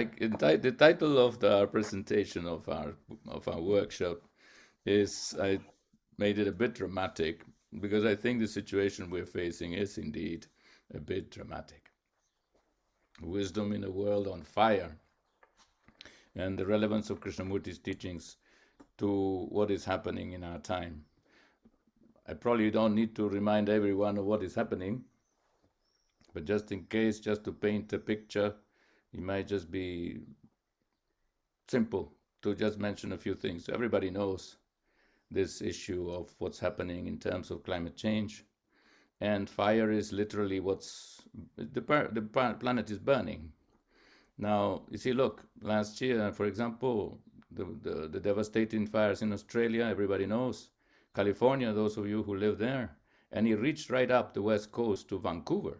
the title of our presentation of our workshop is, I made it a bit dramatic because I think the situation we're facing is indeed a bit dramatic. Wisdom in a world on fire, and the relevance of Krishnamurti's teachings to what is happening in our time. I probably don't need to remind everyone of what is happening, but just in case, just to paint a picture, it might just be simple to just mention a few things. Everybody knows this issue of what's happening in terms of climate change, and fire is literally the planet is burning. Now, you see, look, last year, for example, the devastating fires in Australia, everybody knows. California, those of you who live there, and it reached right up the west coast to Vancouver.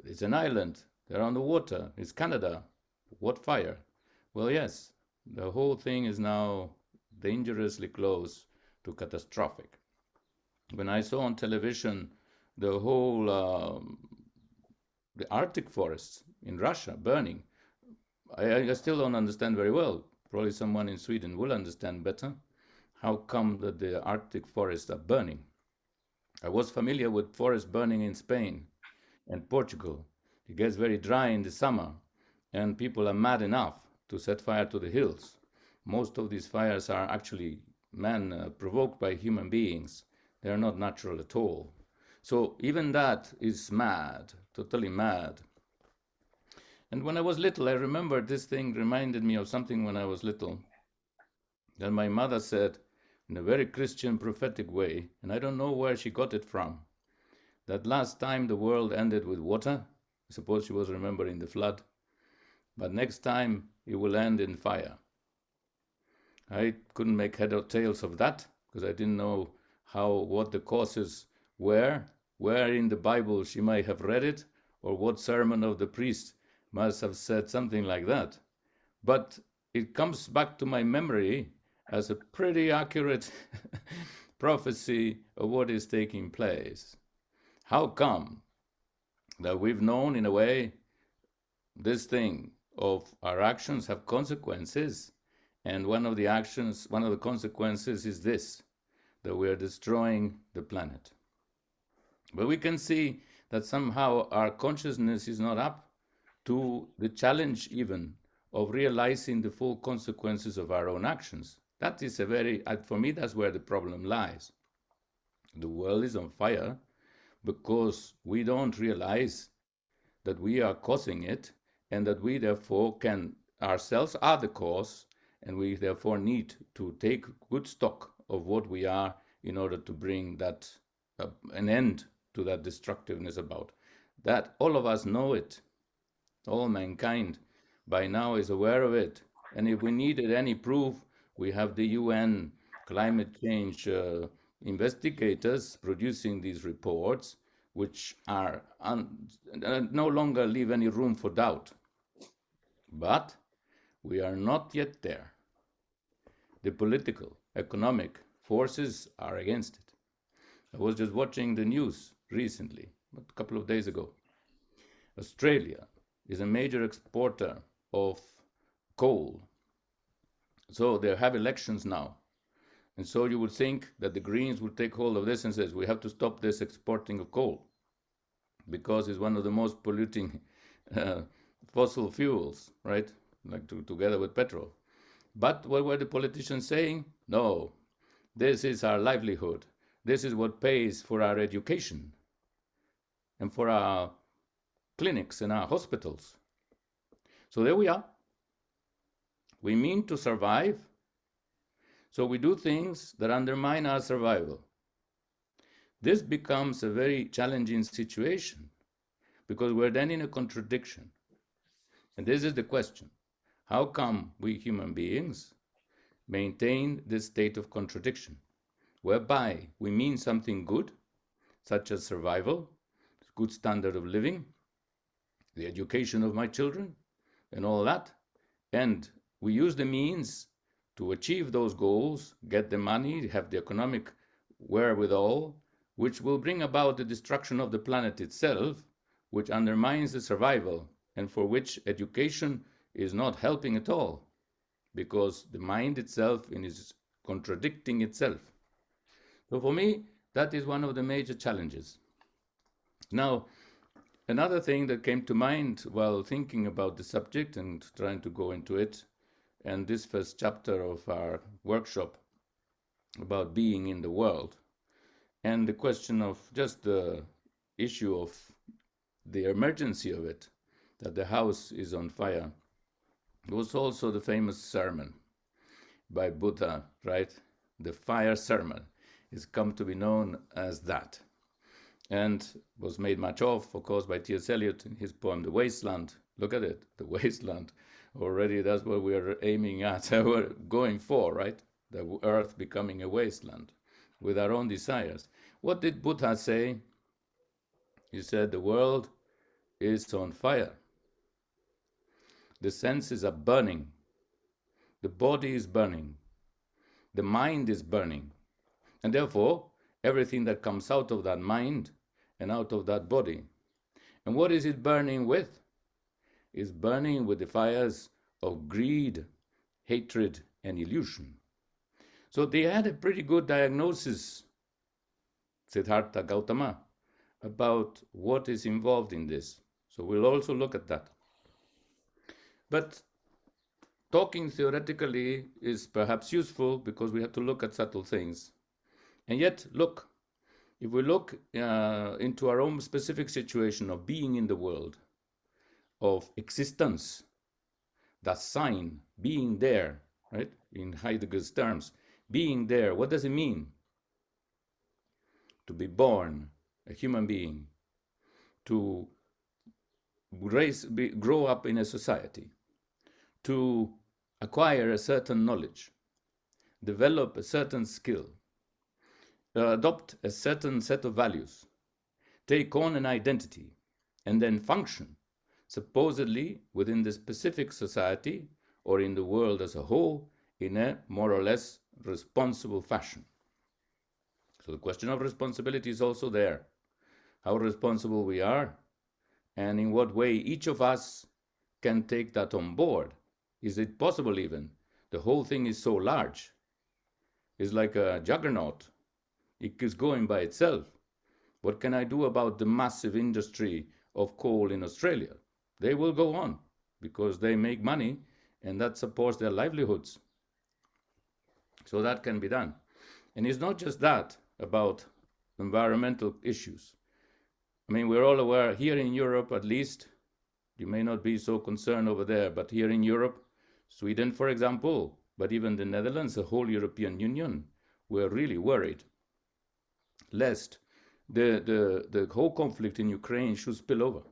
It's an island, they're on the water, it's Canada. What fire? Well, yes, the whole thing is now dangerously close to catastrophic. When I saw on television the whole the Arctic forests in Russia burning, I still don't understand very well. Probably someone in Sweden will understand better. How come that the Arctic forests are burning? I was familiar with forest burning in Spain and Portugal. It gets very dry in the summer, and people are mad enough to set fire to the hills. Most of these fires are actually provoked by human beings. They are not natural at all. So even that is mad, totally mad. And when I was little, I remember this thing reminded me of something when I was little. Then my mother said, in a very Christian prophetic way, and I don't know where she got it from, that last time the world ended with water. I suppose she was remembering the flood. But next time it will end in fire. I couldn't make head or tails of that because I didn't know what the causes were, where in the Bible she might have read it, or what sermon of the priest must have said something like that. But it comes back to my memory as a pretty accurate prophecy of what is taking place. How come that we've known, in a way, this thing of our actions have consequences, and one of the consequences is this, that we are destroying the planet. But we can see that somehow our consciousness is not up to the challenge even of realizing the full consequences of our own actions. That is for me, that's where the problem lies. The world is on fire because we don't realize that we are causing it, and that we therefore ourselves are the cause, and we therefore need to take good stock of what we are in order to bring that an end to that destructiveness about. That all of us know it. All mankind by now is aware of it. And if we needed any proof, we have the UN climate change investigators producing these reports, which are no longer leave any room for doubt. But we are not yet there. The political, economic forces are against it. I was just watching the news recently, a couple of days ago. Australia is a major exporter of coal. So they have elections now. And so you would think that the Greens would take hold of this and says, we have to stop this exporting of coal because it's one of the most polluting fossil fuels, right? Like together with petrol. But what were the politicians saying? No, this is our livelihood. This is what pays for our education and for our clinics and our hospitals. So there we are. We mean to survive, so we do things that undermine our survival. This becomes a very challenging situation because we're then in a contradiction. And this is the question. How come we human beings maintain this state of contradiction, whereby we mean something good, such as survival, good standard of living, the education of my children, and all that, and we use the means to achieve those goals, get the money, have the economic wherewithal, which will bring about the destruction of the planet itself, which undermines the survival, and for which education is not helping at all, because the mind itself is contradicting itself. So for me, that is one of the major challenges. Now, another thing that came to mind while thinking about the subject and trying to go into it, and this first chapter of our workshop about being in the world, and the question of just the issue of the emergency of it, that the house is on fire, was also the famous sermon by Buddha, right? The fire sermon is come to be known as that, and was made much of course, by T.S. Eliot in his poem The Wasteland. Look at it, the wasteland. Already that's what we are aiming at, we're going for, right? The earth becoming a wasteland with our own desires. What did Buddha say? He said, the world is on fire. The senses are burning. The body is burning. The mind is burning. And therefore, everything that comes out of that mind and out of that body. And what is it burning with? It's burning with the fires of greed, hatred, and illusion. So they had a pretty good diagnosis, Siddhartha Gautama, about what is involved in this. So we'll also look at that. But talking theoretically is perhaps useful because we have to look at subtle things. And yet, look, if we look into our own specific situation of being in the world, of existence, that sign, being there, right? In Heidegger's terms, being there, what does it mean? To be born, a human being, to grow up in a society, to acquire a certain knowledge, develop a certain skill, adopt a certain set of values, take on an identity, and then function, supposedly within the specific society or in the world as a whole, in a more or less responsible fashion. So the question of responsibility is also there. How responsible we are, and in what way each of us can take that on board. Is it possible even? The whole thing is so large. It's like a juggernaut. It is going by itself. What can I do about the massive industry of coal in Australia? They will go on because they make money and that supports their livelihoods. So that can be done. And it's not just that about environmental issues. I mean, we're all aware here in Europe, at least, you may not be so concerned over there, but here in Europe, Sweden, for example, but even the Netherlands, the whole European Union, we're really worried lest the whole conflict in Ukraine should spill over.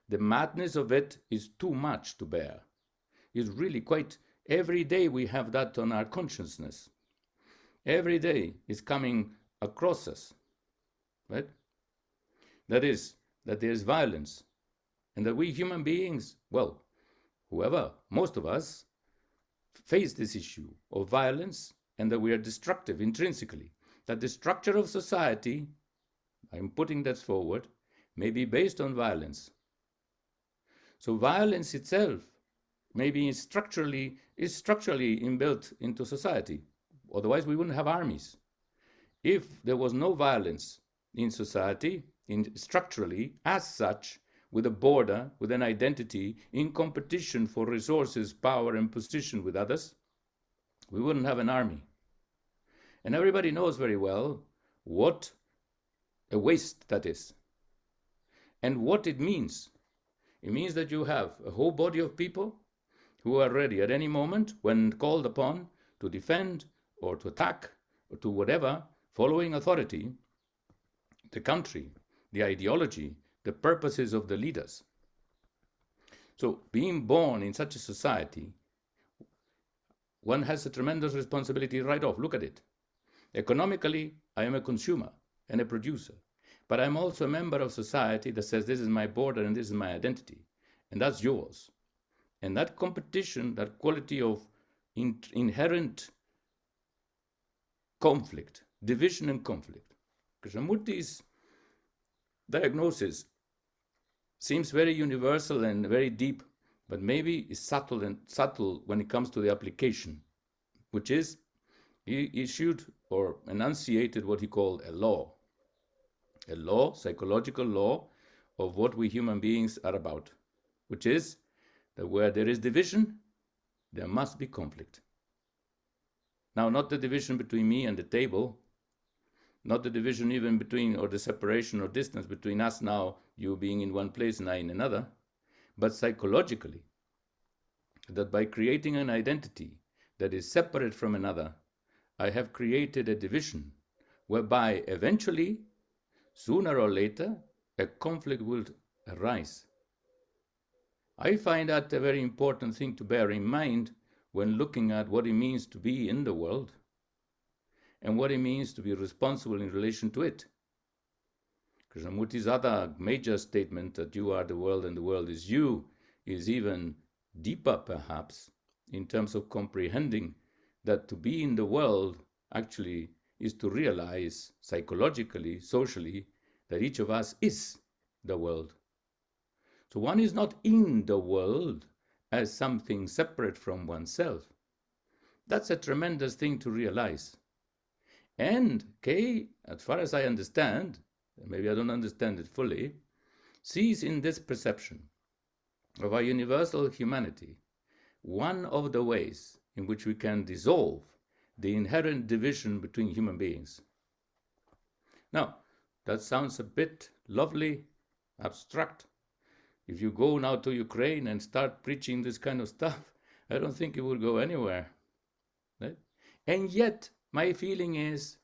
The madness of it is too much to bear. It's really quite, every day we have that on our consciousness. Every day is coming across us, right? That is, that there's violence, and that we human beings, well, whoever, most of us, face this issue of violence, and that we are destructive intrinsically. That the structure of society, I'm putting that forward, may be based on violence. So violence itself maybe is structurally inbuilt into society. Otherwise, we wouldn't have armies. If there was no violence in society, structurally, as such, with a border, with an identity, in competition for resources, power, and position with others, we wouldn't have an army. And everybody knows very well what a waste that is and what it means. It means that you have a whole body of people who are ready at any moment, when called upon, to defend or to attack or to whatever, following authority, the country, the ideology, the purposes of the leaders. So being born in such a society, one has a tremendous responsibility right off. Look at it. Economically, I am a consumer and a producer, but I'm also a member of society that says this is my border and this is my identity, and that's yours. And that competition, that quality of inherent conflict, division and conflict. Krishnamurti's diagnosis seems very universal and very deep, but maybe is subtle when it comes to the application, which is he issued or enunciated what he called a law, psychological law of what we human beings are about, which is that where there is division, there must be conflict. Now, not the division between me and the table, not the division even between, or the separation or distance between us now, you being in one place and I in another, but psychologically, that by creating an identity that is separate from another, I have created a division whereby eventually, sooner or later, a conflict will arise. I find that a very important thing to bear in mind when looking at what it means to be in the world and what it means to be responsible in relation to it. Krishnamurti's other major statement that you are the world and the world is you is even deeper, perhaps, in terms of comprehending that to be in the world actually is to realize psychologically, socially, that each of us is the world. So one is not in the world as something separate from oneself. That's a tremendous thing to realize. And Kay, as far as I understand, maybe I don't understand it fully, sees in this perception of our universal humanity one of the ways in which we can dissolve the inherent division between human beings. Now, that sounds a bit lovely, abstract. If you go now to Ukraine and start preaching this kind of stuff, I don't think it will go anywhere. Right? And yet, my feeling is,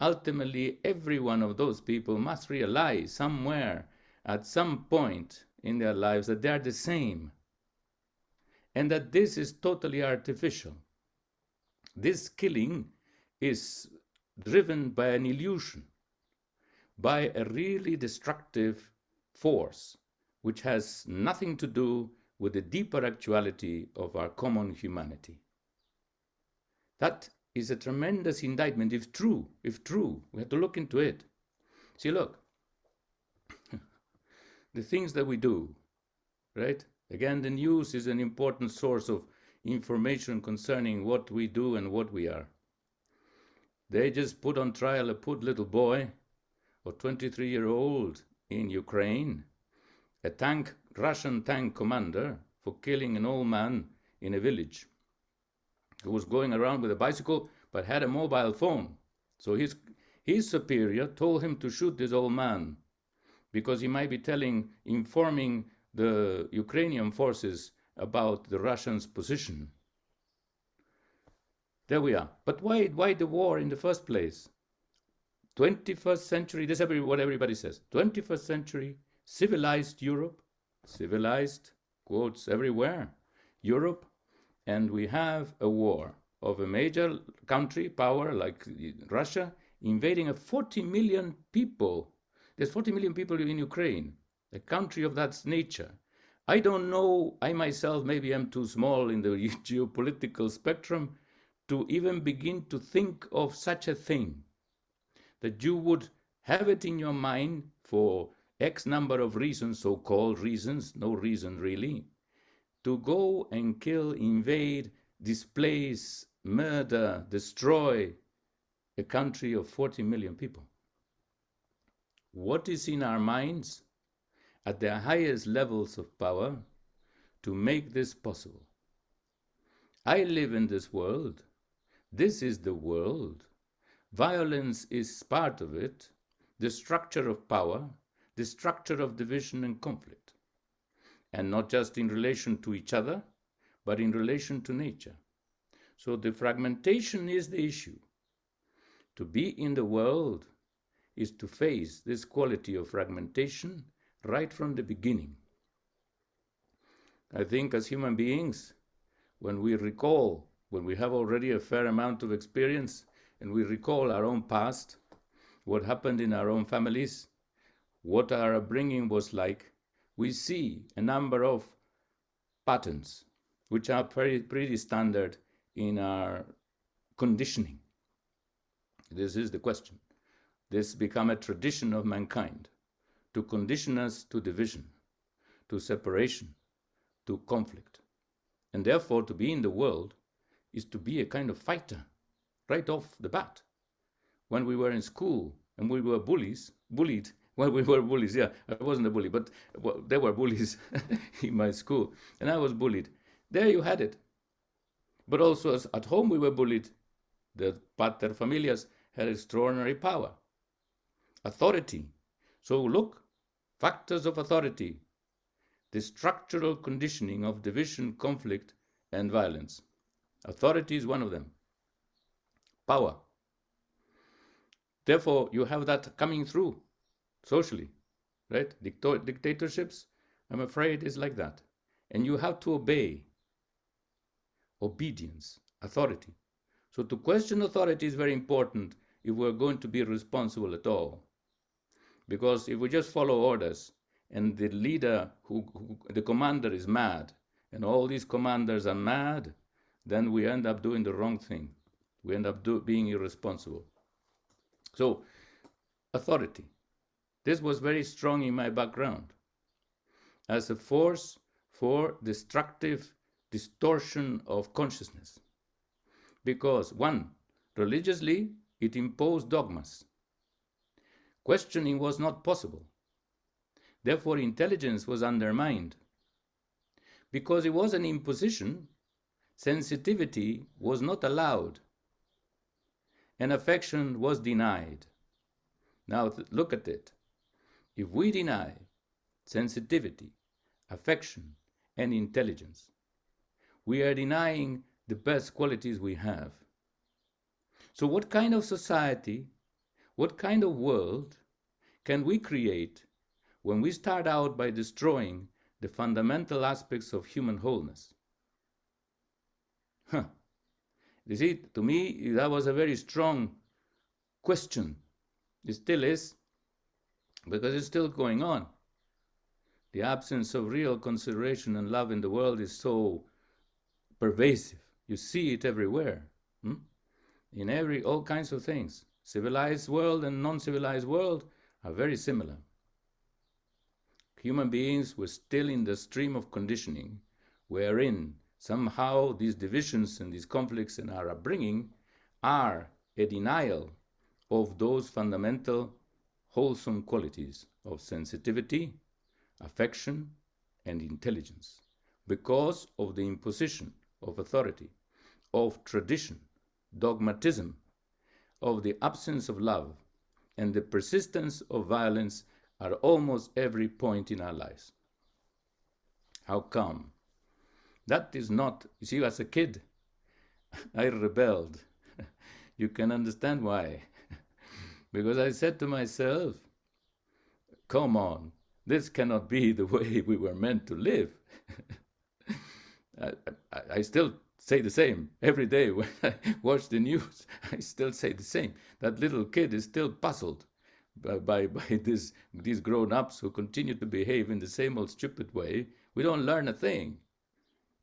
ultimately, every one of those people must realize somewhere, at some point in their lives, that they are the same. And that this is totally artificial. This killing is driven by an illusion, by a really destructive force, which has nothing to do with the deeper actuality of our common humanity. That is a tremendous indictment, if true. We have to look into it. See, look, the things that we do, right? Again, the news is an important source of information concerning what we do and what we are. They just put on trial a poor little boy, a 23-year-old in Ukraine, a Russian tank commander, for killing an old man in a village who was going around with a bicycle but had a mobile phone. So his superior told him to shoot this old man because he might be informing the Ukrainian forces about the Russians' position. There we are. But why the war in the first place? 21st century, this is what everybody says. 21st century, civilized Europe, civilized, quotes everywhere, Europe, and we have a war of a major country, power like Russia, invading 40 million people. There's 40 million people in Ukraine, a country of that nature. I don't know, I myself maybe am too small in the geopolitical spectrum to even begin to think of such a thing, that you would have it in your mind for X number of reasons, so-called reasons, no reason really, to go and kill, invade, displace, murder, destroy a country of 40 million people. What is in our minds at the highest levels of power to make this possible? I live in this world. This is the world. Violence is part of it, the structure of power, the structure of division and conflict. And not just in relation to each other, but in relation to nature. So the fragmentation is the issue. To be in the world is to face this quality of fragmentation right from the beginning. I think as human beings, when we have already a fair amount of experience, and we recall our own past, what happened in our own families, what our upbringing was like, we see a number of patterns which are pretty standard in our conditioning. This is the question. This become a tradition of mankind to condition us to division, to separation, to conflict. And therefore, to be in the world is to be a kind of fighter right off the bat. When we were in school and we were bullied, well, we were bullies, yeah. I wasn't a bully, but there were bullies in my school, and I was bullied. There you had it. But also at home we were bullied. The paterfamilias had extraordinary power. Authority. So look, factors of authority. The structural conditioning of division, conflict, and violence. Authority is one of them. Power. Therefore, you have that coming through socially, right? Dictatorships, I'm afraid, is like that. And you have to obey. Obedience, authority. So to question authority is very important if we're going to be responsible at all. Because if we just follow orders and the leader, the commander is mad, and all these commanders are mad, then we end up doing the wrong thing. We end up being irresponsible. So, authority. This was very strong in my background as a force for destructive distortion of consciousness. Because, one, religiously, it imposed dogmas. Questioning was not possible. Therefore, intelligence was undermined. Because it was an imposition, sensitivity was not allowed, and affection was denied. Now, look at it. If we deny sensitivity, affection, and intelligence, we are denying the best qualities we have. So what kind of society, what kind of world can we create when we start out by destroying the fundamental aspects of human wholeness? You see, to me, that was a very strong question. It still is, because it's still going on. The absence of real consideration and love in the world is so pervasive. You see it everywhere. In all kinds of things. Civilized world and non-civilized world are very similar. Human beings were still in the stream of conditioning, wherein somehow these divisions and these conflicts in our upbringing are a denial of those fundamental wholesome qualities of sensitivity, affection, and intelligence, because of the imposition of authority, of tradition, dogmatism, of the absence of love, and the persistence of violence at almost every point in our lives. How come? That is not, you see, as a kid, I rebelled. You can understand why. Because I said to myself, come on, this cannot be the way we were meant to live. I still say the same every day when I watch the news. I still say the same. That little kid is still puzzled by these grown-ups who continue to behave in the same old stupid way. We don't learn a thing.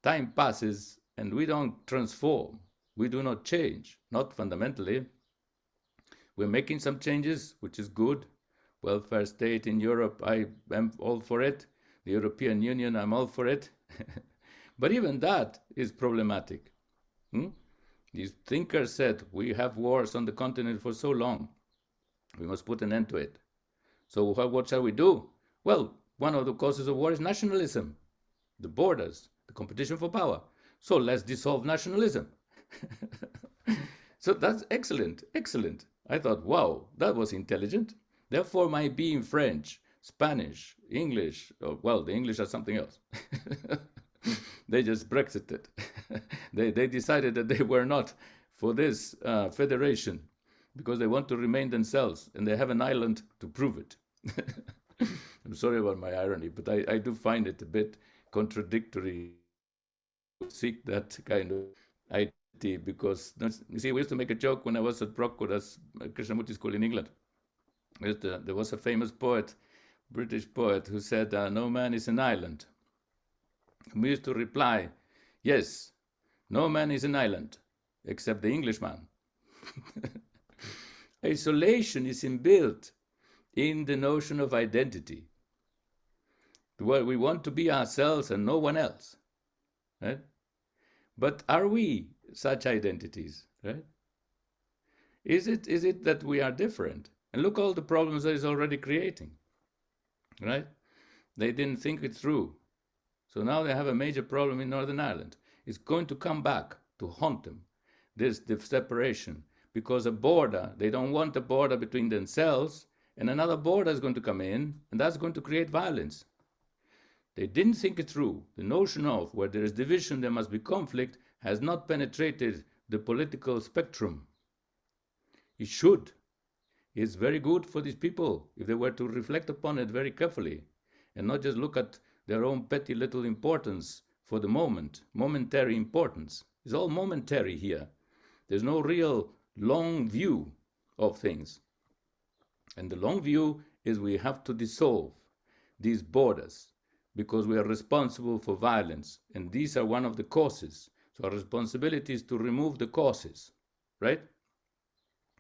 Time passes and we don't transform. We do not change, not fundamentally. We're making some changes, which is good. Welfare state in Europe, I am all for it. The European Union, I'm all for it. But even that is problematic. These thinkers said, we have wars on the continent for so long. We must put an end to it. So what shall we do? Well, one of the causes of war is nationalism. The borders, the competition for power. So let's dissolve nationalism. So that's excellent, excellent. I thought, wow, that was intelligent. Therefore, my being French, Spanish, English, well, the English are something else. They just Brexited. They decided that they were not for this federation because they want to remain themselves and they have an island to prove it. I'm sorry about my irony, but I do find it a bit contradictory to seek that kind of identity because, you see, we used to make a joke when I was at Brockwood, as Krishnamurti school in England. There was a famous poet, British poet, who said, no man is an island. We used to reply, yes, no man is an island, except the Englishman. Isolation is inbuilt in the notion of identity. We want to be ourselves and no one else, right? But are we such identities, right? Is it that we are different? And look all the problems that is already creating, right? They didn't think it through. So now they have a major problem in Northern Ireland. It's going to come back to haunt them, this the separation, because a border, they don't want a border between themselves, and another border is going to come in, and that's going to create violence. They didn't think it through. The notion of where there is division, there must be conflict, has not penetrated the political spectrum. It should. It's very good for these people if they were to reflect upon it very carefully and not just look at their own petty little importance for the moment, momentary importance. It's all momentary here. There's no real long view of things. And the long view is we have to dissolve these borders because we are responsible for violence. And these are one of the causes. So our responsibility is to remove the causes, right?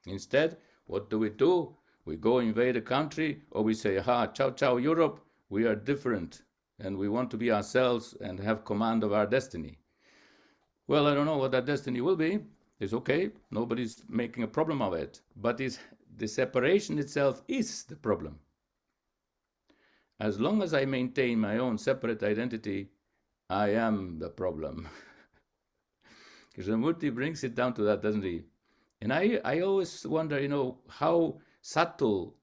Instead, what do? We go invade a country, or we say, ha, ciao, ciao, Europe, we are different, and we want to be ourselves and have command of our destiny. Well, I don't know what that destiny will be. It's okay. Nobody's making a problem of it. But the separation itself is the problem. As long as I maintain my own separate identity, I am the problem. Krishnamurti brings it down to that, doesn't he? And I always wonder, how subtle,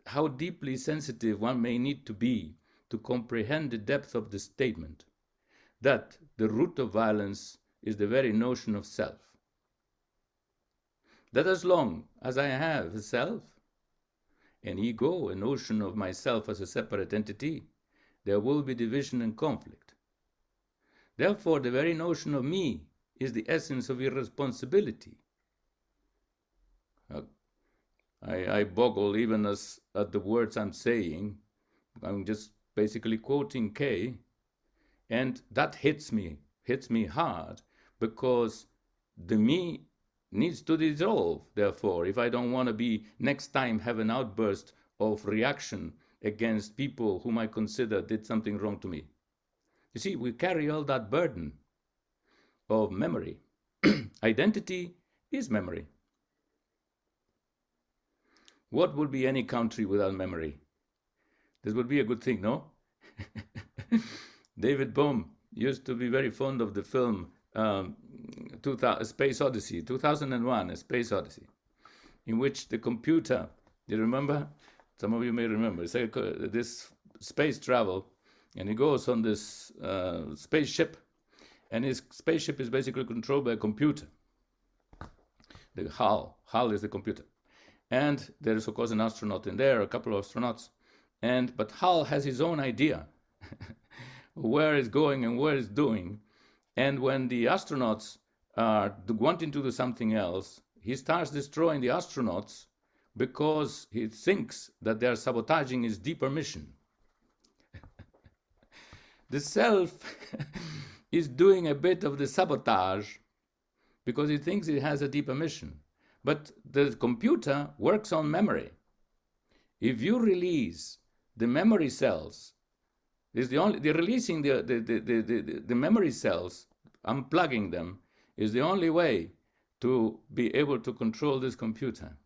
how deeply sensitive one may need to be to comprehend the depth of the statement that the root of violence is the very notion of self. That as long as I have a self, an ego, a notion of myself as a separate entity, there will be division and conflict. Therefore, the very notion of me is the essence of irresponsibility. I boggle even at the words I'm saying. I'm just basically quoting Kay, and that hits me hard, because the me needs to dissolve. Therefore, if I don't want to be next time have an outburst of reaction against people whom I consider did something wrong to me. You see, we carry all that burden of memory. Identity is memory. What would be any country without memory? This would be a good thing, no? David Bohm used to be very fond of the film Space Odyssey, 2001, A Space Odyssey, in which the computer, you remember? Some of you may remember. It's like this space travel, and he goes on this spaceship, and his spaceship is basically controlled by a computer. The HAL is the computer. And there is, of course, an astronaut in there, a couple of astronauts. But HAL has his own idea where it's going and where it's doing. And when the astronauts are wanting to do something else, he starts destroying the astronauts because he thinks that they are sabotaging his deeper mission. The self is doing a bit of the sabotage because he thinks it has a deeper mission. But the computer works on memory. If you release the memory cells, releasing the memory cells, unplugging them, is the only way to be able to control this computer.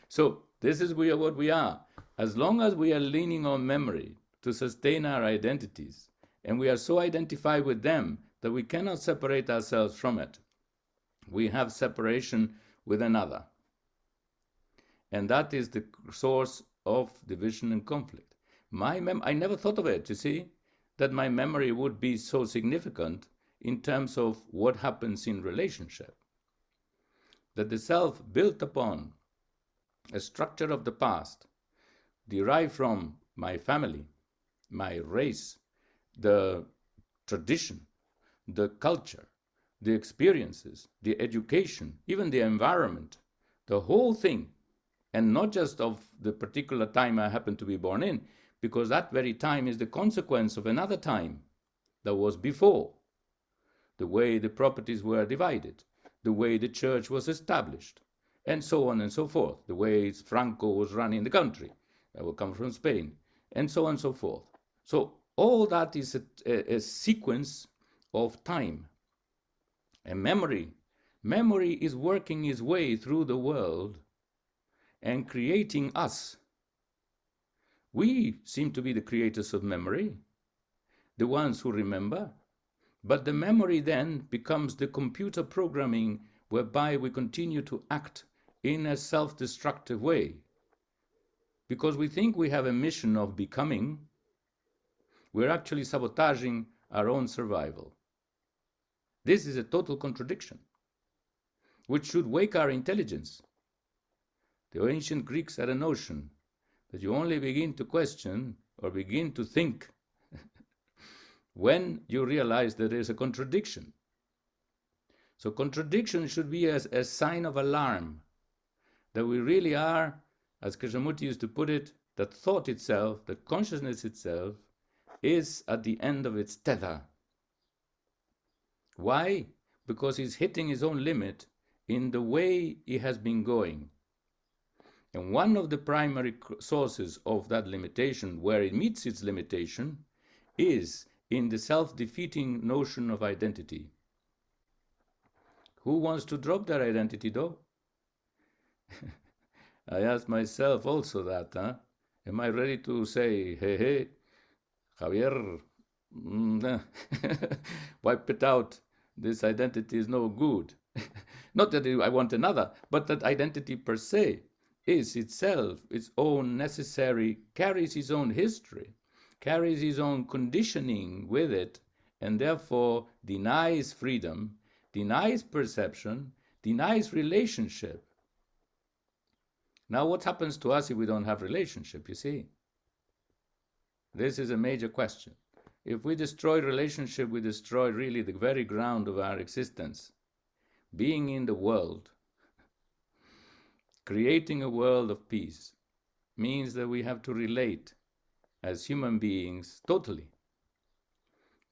So this is what we are. As long as we are leaning on memory to sustain our identities, and we are so identified with them that we cannot separate ourselves from it, we have separation with another. And that is the source of division and conflict. I never thought of it, you see, that my memory would be so significant in terms of what happens in relationship. That the self built upon a structure of the past, derived from my family, my race, the tradition, the culture, the experiences, the education, even the environment, the whole thing, and not just of the particular time I happen to be born in, because that very time is the consequence of another time that was before. The way the properties were divided, the way the church was established, and so on and so forth, the way Franco was running the country, that will come from Spain, and so on and so forth. So all that is a sequence of time. And memory is working its way through the world and creating us. We seem to be the creators of memory, the ones who remember. But the memory then becomes the computer programming whereby we continue to act in a self-destructive way. Because we think we have a mission of becoming, we're actually sabotaging our own survival. This is a total contradiction, which should wake our intelligence. The ancient Greeks had a notion that you only begin to question or begin to think when you realize that there is a contradiction. So contradiction should be a sign of alarm, that we really are, as Krishnamurti used to put it, that thought itself, that consciousness itself, is at the end of its tether. Why? Because he's hitting his own limit in the way he has been going. And one of the primary sources of that limitation, where it meets its limitation, is in the self-defeating notion of identity. Who wants to drop their identity, though? I ask myself also that, Am I ready to say, hey, Javier, wipe it out. This identity is no good. Not that I want another, but that identity per se is itself its own necessary, carries its own history, carries its own conditioning with it, and therefore denies freedom, denies perception, denies relationship. Now, what happens to us if we don't have relationship, you see? This is a major question. If we destroy relationship, we destroy really the very ground of our existence. Being in the world, creating a world of peace, means that we have to relate as human beings totally,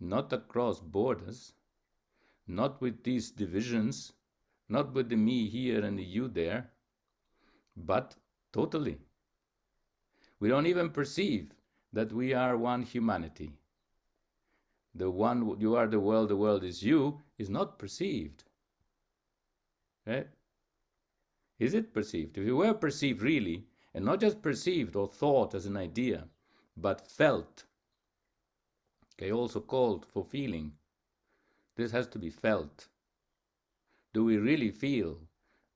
not across borders, not with these divisions, not with the me here and the you there, but totally. We don't even perceive that we are one humanity. The one, you are the world is you, is not perceived. Right? Is it perceived? If it were perceived really, and not just perceived or thought as an idea, but felt, okay, also called for feeling, this has to be felt. Do we really feel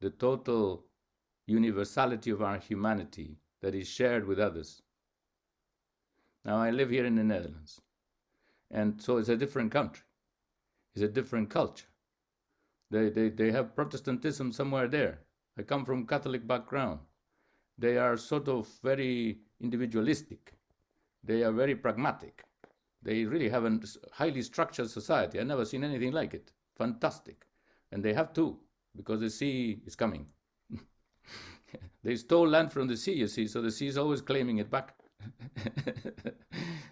the total universality of our humanity that is shared with others? Now, I live here in the Netherlands, and so it's a different country. It's a different culture. They have Protestantism somewhere there. I come from Catholic background. They are sort of very individualistic. They are very pragmatic. They really have a highly structured society. I've never seen anything like it. Fantastic. And they have to, because the sea is coming. They stole land from the sea, you see, so the sea is always claiming it back.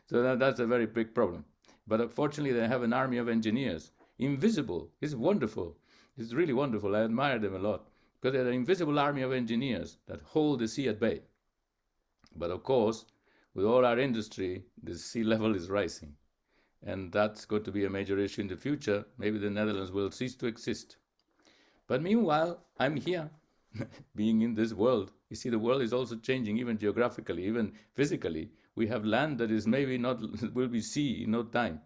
So that's a very big problem. But unfortunately, they have an army of engineers. Invisible. It's wonderful. It's really wonderful. I admire them a lot. Because they're an invisible army of engineers that hold the sea at bay. But of course, with all our industry, the sea level is rising. And that's going to be a major issue in the future. Maybe the Netherlands will cease to exist. But meanwhile, I'm here, being in this world. You see, the world is also changing, even geographically, even physically. We have land that is maybe not, will be sea in no time.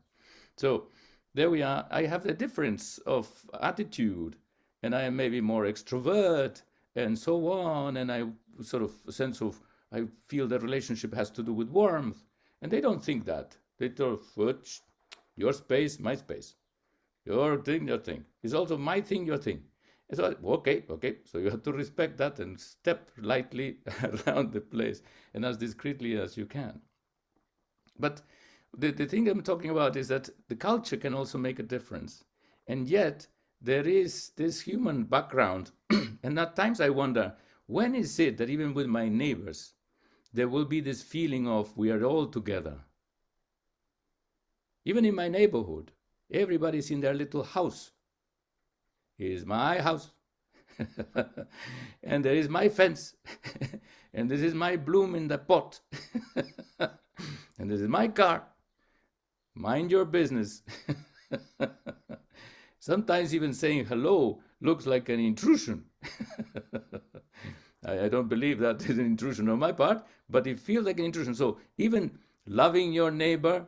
So there we are. I have a difference of attitude, and I am maybe more extrovert, and so on. And I sort of a sense of, I feel that relationship has to do with warmth. And they don't think that. They sort of, your space, my space. Your thing, your thing. It's also my thing, your thing. And so, okay. So you have to respect that and step lightly around the place and as discreetly as you can. But the thing I'm talking about is that the culture can also make a difference. And yet, there is this human background. And at times I wonder, when is it that even with my neighbors, there will be this feeling of we are all together? Even in my neighborhood, everybody's in their little house. Here's my house. And there is my fence, and this is my bloom in the pot, and this is my car. Mind your business. Sometimes even saying hello looks like an intrusion. I don't believe that is an intrusion on my part, but it feels like an intrusion. So even loving your neighbor,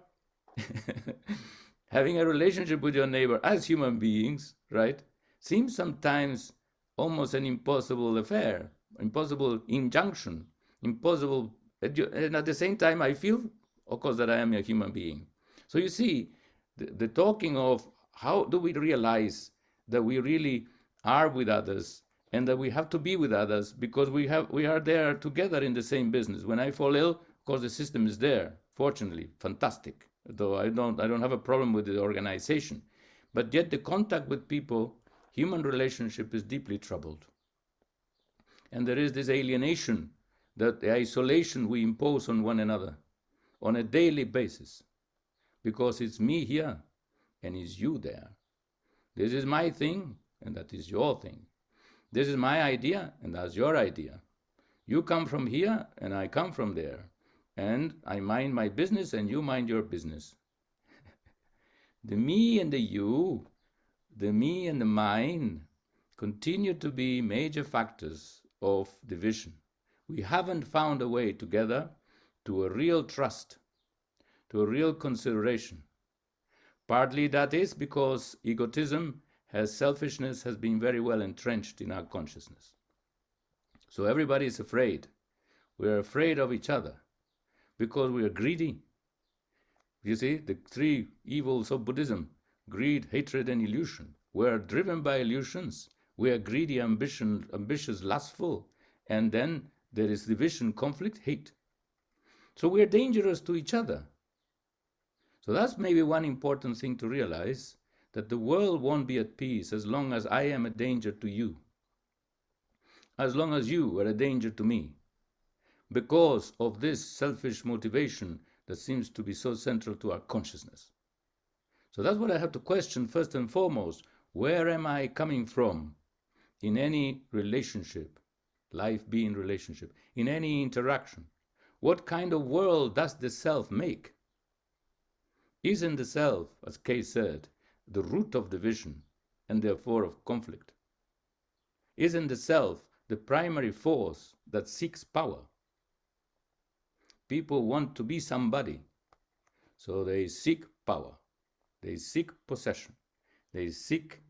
having a relationship with your neighbor as human beings, right, seems sometimes almost an impossible affair, impossible injunction, impossible. And at the same time, I feel, of course, that I am a human being. So you see, the talking of how do we realize that we really are with others and that we have to be with others because we are there together in the same business. When I fall ill, of course, the system is there. Fortunately, fantastic. Though I don't have a problem with the organization, but yet the contact with people, human relationship is deeply troubled. And there is this alienation, that the isolation we impose on one another on a daily basis, because it's me here and it's you there. This is my thing and that is your thing. This is my idea and that's your idea. You come from here and I come from there. And I mind my business and you mind your business. The me and the you, the me and the mine, continue to be major factors of division. We haven't found a way together to a real trust, to a real consideration. Partly that is because egotism, selfishness has been very well entrenched in our consciousness. So everybody is afraid. We are afraid of each other because we are greedy. You see, the three evils of Buddhism, greed, hatred, and illusion. We are driven by illusions. We are greedy, ambitious, lustful. And then there is division, conflict, hate. So we are dangerous to each other. So that's maybe one important thing to realize, that the world won't be at peace as long as I am a danger to you, as long as you are a danger to me, because of this selfish motivation that seems to be so central to our consciousness. So that's what I have to question first and foremost. Where am I coming from in any relationship, life being relationship, in any interaction? What kind of world does the self make? Isn't the self, as Kay said, the root of division and therefore of conflict? Isn't the self the primary force that seeks power? People want to be somebody, so they seek power, they seek possession, they seek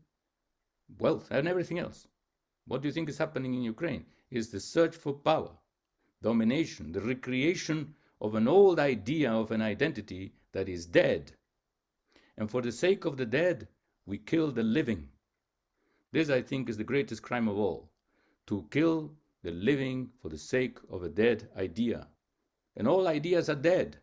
wealth and everything else. What do you think is happening in Ukraine? Is the search for power, domination, the recreation of an old idea of an identity that is dead. And for the sake of the dead, we kill the living. This, I think, is the greatest crime of all, to kill the living for the sake of a dead idea. And all ideas are dead.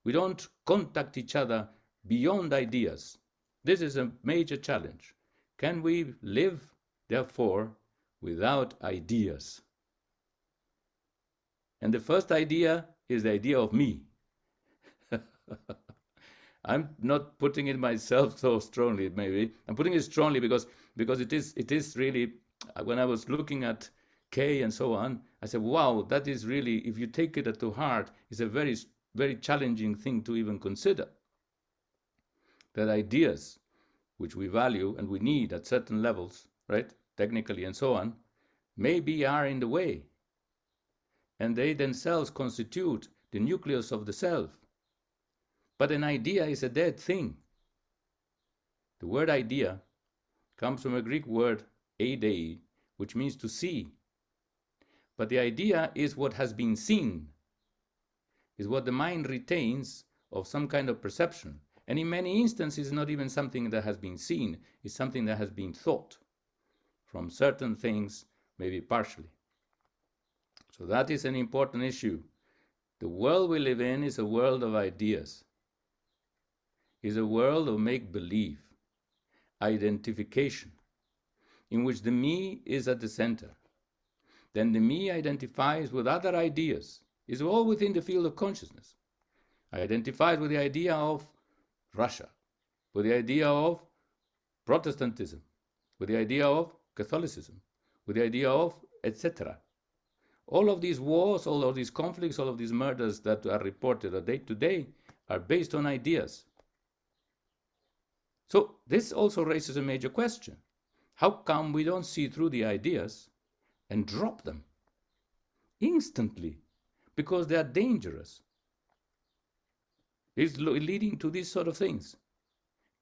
We don't contact each other beyond ideas. This is a major challenge. Can we live, therefore, without ideas? And the first idea is the idea of me. I'm not putting it myself so strongly, maybe. I'm putting it strongly because it is really, when I was looking at Kay and so on, I said, wow, that is really, if you take it to heart, is a very, very challenging thing to even consider. That ideas, which we value and we need at certain levels, right, technically and so on, maybe are in the way. And they themselves constitute the nucleus of the self. But an idea is a dead thing. The word idea comes from a Greek word, eidei, which means to see. But the idea is what has been seen, is what the mind retains of some kind of perception. And in many instances, not even something that has been seen, it's something that has been thought from certain things, maybe partially. So that is an important issue. The world we live in is a world of ideas, is a world of make-believe, identification, in which the me is at the center. Then the me identifies with other ideas. It's all within the field of consciousness. I identify with the idea of Russia, with the idea of Protestantism, with the idea of Catholicism, with the idea of etc. All of these wars, all of these conflicts, all of these murders that are reported day to day are based on ideas. So this also raises a major question. How come we don't see through the ideas and drop them instantly? Because they are dangerous. It's leading to these sort of things.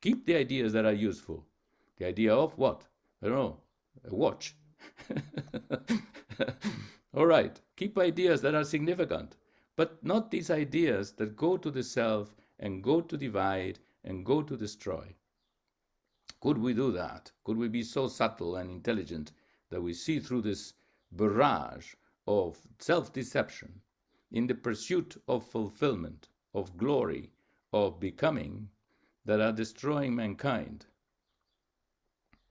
Keep the ideas that are useful. The idea of what? I don't know, a watch. All right, keep ideas that are significant, but not these ideas that go to the self and go to divide and go to destroy. Could we do that? Could we be so subtle and intelligent that we see through this barrage of self-deception in the pursuit of fulfillment, of glory, of becoming, that are destroying mankind?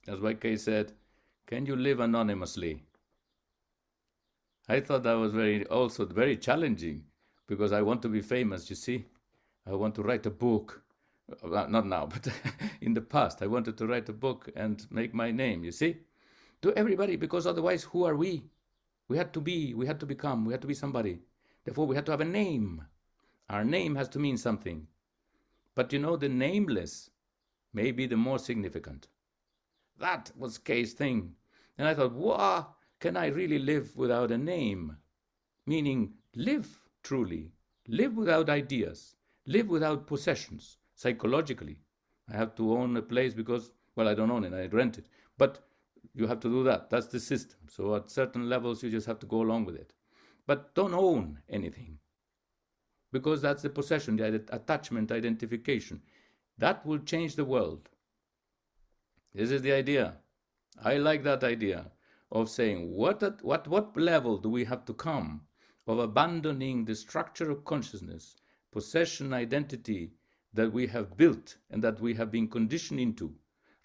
That's why Kay said, can you live anonymously? I thought that was also very challenging, because I want to be famous, you see. I want to write a book. Not now, but in the past, I wanted to write a book and make my name, you see. To everybody, because otherwise, who are we? We had to become, we had to be somebody. Therefore, we had to have a name. Our name has to mean something. But you know, the nameless may be the more significant. That was Kay's thing. And I thought, wow, can I really live without a name? Meaning, live truly, live without ideas, live without possessions, psychologically. I have to own a place because, well, I don't own it, I rent it. But you have to do that. That's the system. So at certain levels, you just have to go along with it. But don't own anything, because that's the possession, the attachment, identification. That will change the world. This is the idea. I like that idea of saying, what level do we have to come of abandoning the structure of consciousness, possession, identity that we have built and that we have been conditioned into,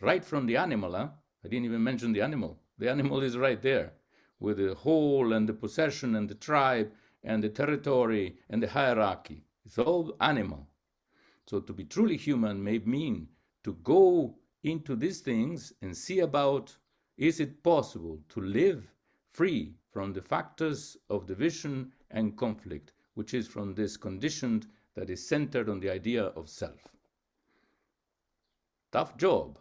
right from the animal. I didn't even mention the animal. The animal is right there with the whole and the possession and the tribe and the territory and the hierarchy. It's all animal. So to be truly human may mean to go into these things and see about, is it possible to live free from the factors of division and conflict, which is from this conditioned that is centered on the idea of self. Tough job,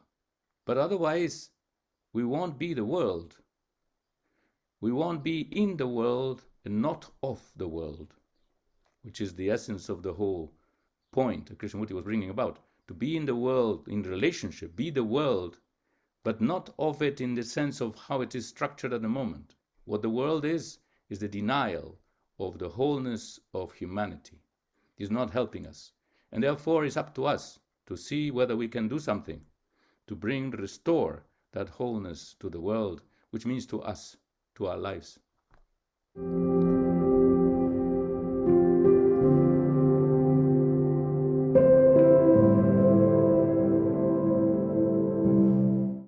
but otherwise we won't be the world. We won't be in the world and not of the world, which is the essence of the whole point that Krishnamurti was bringing about. To be in the world, in relationship, be the world, but not of it in the sense of how it is structured at the moment. What the world is the denial of the wholeness of humanity. It is not helping us. And therefore it's up to us to see whether we can do something to restore that wholeness to the world, which means to us, to our lives.